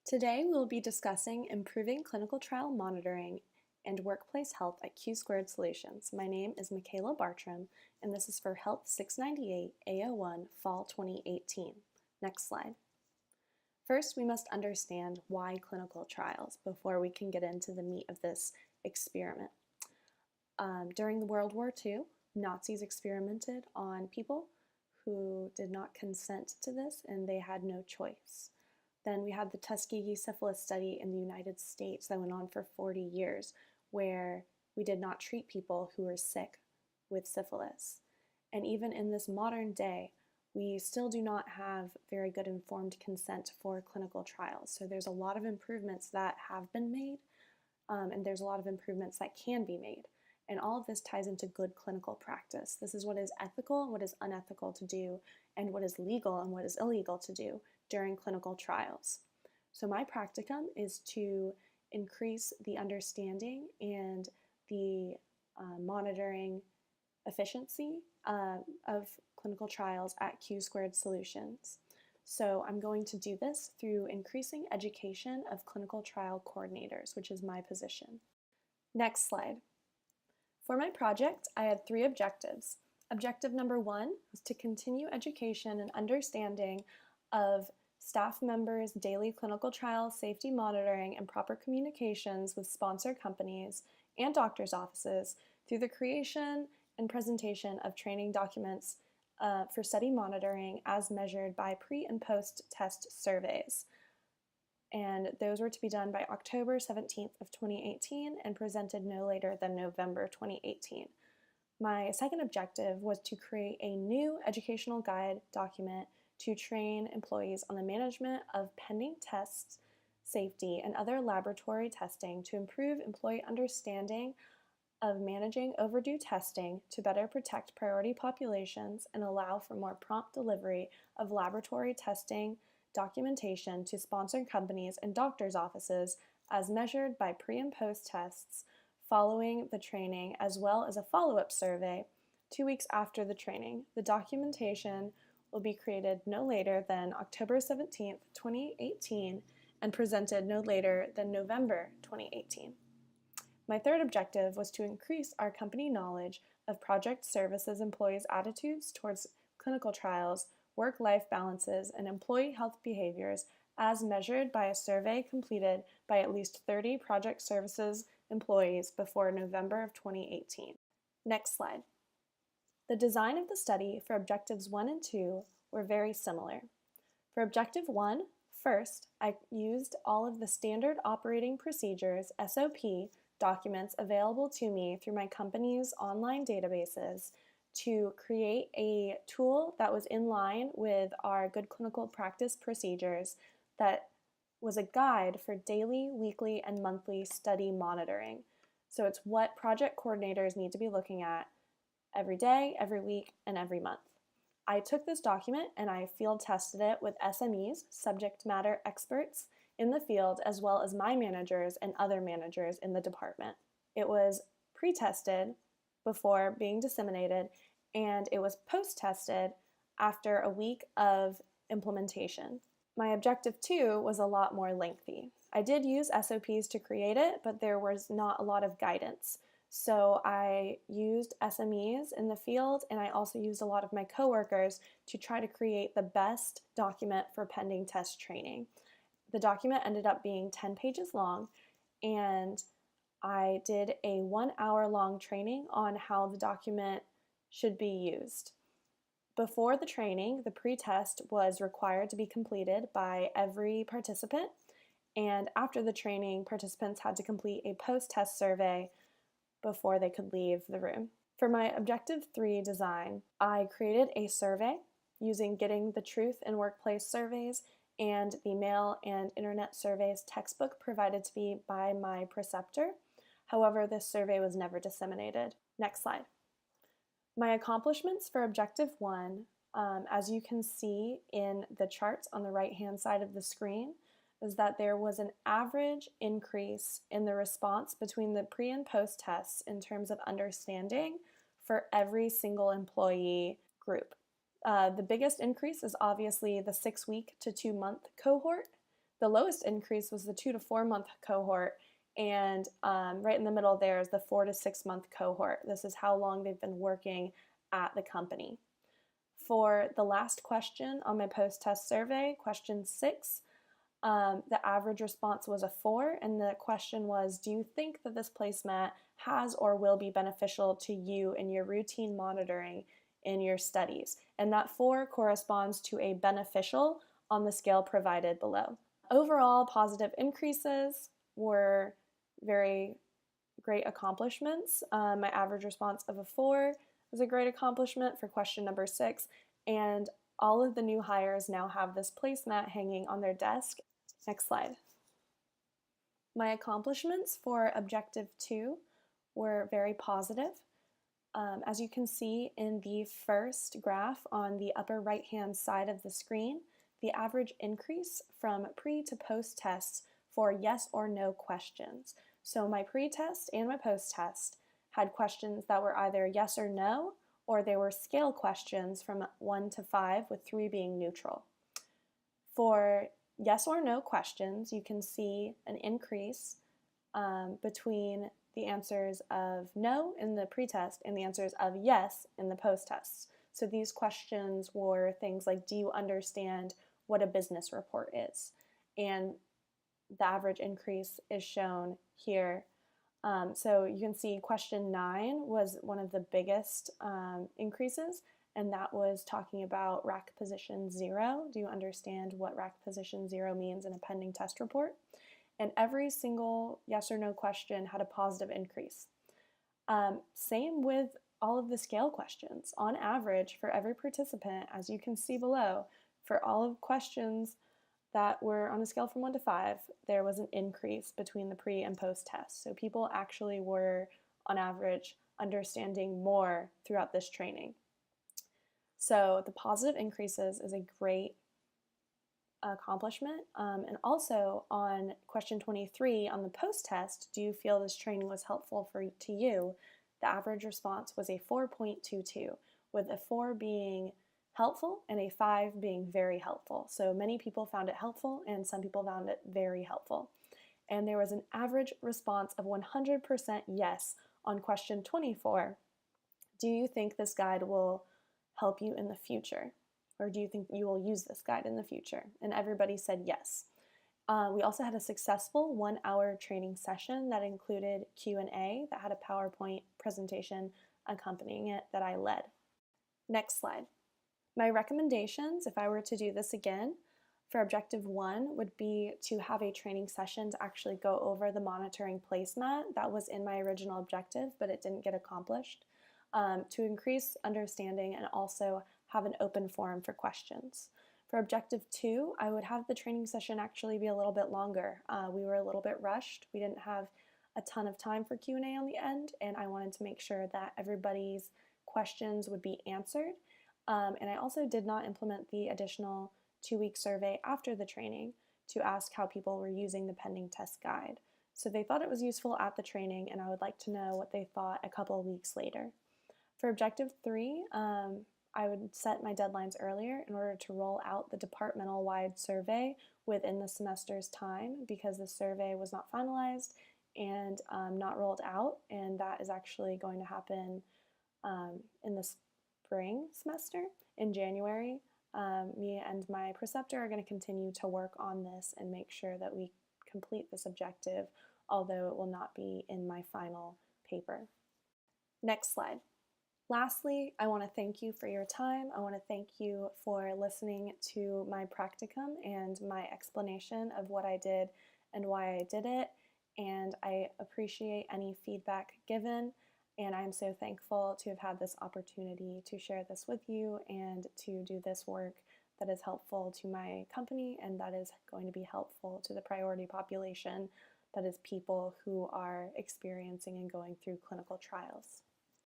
Today, we'll be discussing improving clinical trial monitoring and workplace health at Q Squared Solutions. My name is Michaela Bartram, and this is for Health 698 AO1 Fall 2018. Next slide. First, we must understand why clinical trials before we can get into the meat of this experiment. During World War II, Nazis experimented on people who did not consent to this, and they had no choice. Then we had the Tuskegee syphilis study in the United States that went on for 40 years, where we did not treat people who were sick with syphilis. And even in this modern day, we still do not have very good informed consent for clinical trials. So there's a lot of improvements that have been made, and there's a lot of improvements that can be made. And all of this ties into good clinical practice. This is what is ethical and what is unethical to do, and what is legal and what is illegal to do during clinical trials. So my practicum is to increase the understanding and the monitoring efficiency of clinical trials at Q Squared Solutions. So I'm going to do this through increasing education of clinical trial coordinators, which is my position. Next slide. For my project, I had 3 objectives. Objective number 1 was to continue education and understanding of staff members' daily clinical trial safety monitoring and proper communications with sponsor companies and doctors' offices through the creation and presentation of training documents for study monitoring as measured by pre- and post-test surveys. And those were to be done by October 17th of 2018 and presented no later than November 2018. My second objective was to create a new educational guide document to train employees on the management of pending tests, safety, and other laboratory testing to improve employee understanding of managing overdue testing to better protect priority populations and allow for more prompt delivery of laboratory testing documentation to sponsored companies and doctors' offices as measured by pre- and post-tests following the training, as well as a follow-up survey 2 weeks after the training. The documentation will be created no later than October 17th, 2018 and presented no later than November 2018. My third objective was to increase our company knowledge of project services employees' attitudes towards clinical trials, work-life balances, and employee health behaviors as measured by a survey completed by at least 30 project services employees before November of 2018. Next slide. The design of the study for Objectives 1 and 2 were very similar. For Objective 1, first, I used all of the standard operating procedures, SOP, documents available to me through my company's online databases to create a tool that was in line with our good clinical practice procedures that was a guide for daily, weekly, and monthly study monitoring. So it's what project coordinators need to be looking at every day, every week, and every month. I took this document and I field tested it with SMEs, subject matter experts in the field, as well as my managers and other managers in the department. It was pre-tested before being disseminated, and it was post-tested after a week of implementation. My Objective 2 was a lot more lengthy. I did use SOPs to create it, but there was not a lot of guidance. So I used SMEs in the field, and I also used a lot of my coworkers to try to create the best document for pending test training. The document ended up being 10 pages long, and I did a 1-hour-long training on how the document should be used. Before the training, the pre-test was required to be completed by every participant, and after the training, participants had to complete a post-test survey before they could leave the room. For my Objective 3 design, I created a survey using Getting the Truth in Workplace surveys and the mail and internet surveys textbook provided to me by my preceptor. However, this survey was never disseminated. Next slide. My accomplishments for Objective 1, as you can see in the charts on the right-hand side of the screen, is that there was an average increase in the response between the pre- and post-tests in terms of understanding for every single employee group. The biggest increase is obviously the 6-week to 2-month cohort. The lowest increase was the 2 to 4 month cohort, and right in the middle there is the 4 to 6 month cohort. This is how long they've been working at the company. For the last question on my post-test survey, question 6, the average response was a 4, and the question was, do you think that this placemat has or will be beneficial to you in your routine monitoring in your studies? And that 4 corresponds to a beneficial on the scale provided below. Overall, positive increases were very great accomplishments. My average response of a 4 was a great accomplishment for question number 6, and all of the new hires now have this placemat hanging on their desk. Next slide. My accomplishments for objective 2 were very positive. As you can see in the first graph on the upper right hand side of the screen, the average increase from pre to post tests for yes or no questions. So my pre-test and my post-test had questions that were either yes or no, or they were scale questions from 1 to 5, with 3 being neutral. For yes or no questions, you can see an increase between the answers of no in the pretest and the answers of yes in the post-test. So these questions were things like, do you understand what a business report is? And the average increase is shown here. So you can see question 9 was one of the biggest increases, and that was talking about rack position 0. Do you understand what rack position 0 means in a pending test report? And every single yes or no question had a positive increase. Same with all of the scale questions. On average, for every participant, as you can see below, for all of questions that were on a scale from 1 to 5, there was an increase between the pre and post test. So people actually were, on average, understanding more throughout this training. So the positive increases is a great accomplishment. And also on question 23 on the post test, do you feel this training was helpful to you? The average response was a 4.22, with a 4 being helpful and a 5 being very helpful. So many people found it helpful and some people found it very helpful. And there was an average response of 100% yes on question 24. Do you think this guide will help you in the future? Or do you think you will use this guide in the future? And everybody said yes. We also had a successful 1-hour training session that included Q&A that had a PowerPoint presentation accompanying it that I led. Next slide. My recommendations, if I were to do this again, for objective 1 would be to have a training session to actually go over the monitoring placemat. That was in my original objective, but it didn't get accomplished. To increase understanding and also have an open forum for questions. For objective 2, I would have the training session actually be a little bit longer. We were a little bit rushed. We didn't have a ton of time for Q&A on the end, and I wanted to make sure that everybody's questions would be answered. And I also did not implement the additional 2-week survey after the training to ask how people were using the pending test guide. So they thought it was useful at the training, and I would like to know what they thought a couple of weeks later. For objective 3, I would set my deadlines earlier in order to roll out the departmental-wide survey within the semester's time, because the survey was not finalized and not rolled out, and that is actually going to happen in the spring semester in January. Me and my preceptor are going to continue to work on this and make sure that we complete this objective, although it will not be in my final paper. Next slide. Lastly, I want to thank you for your time. I want to thank you for listening to my practicum and my explanation of what I did and why I did it. And I appreciate any feedback given. And I'm so thankful to have had this opportunity to share this with you and to do this work that is helpful to my company and that is going to be helpful to the priority population, that is people who are experiencing and going through clinical trials.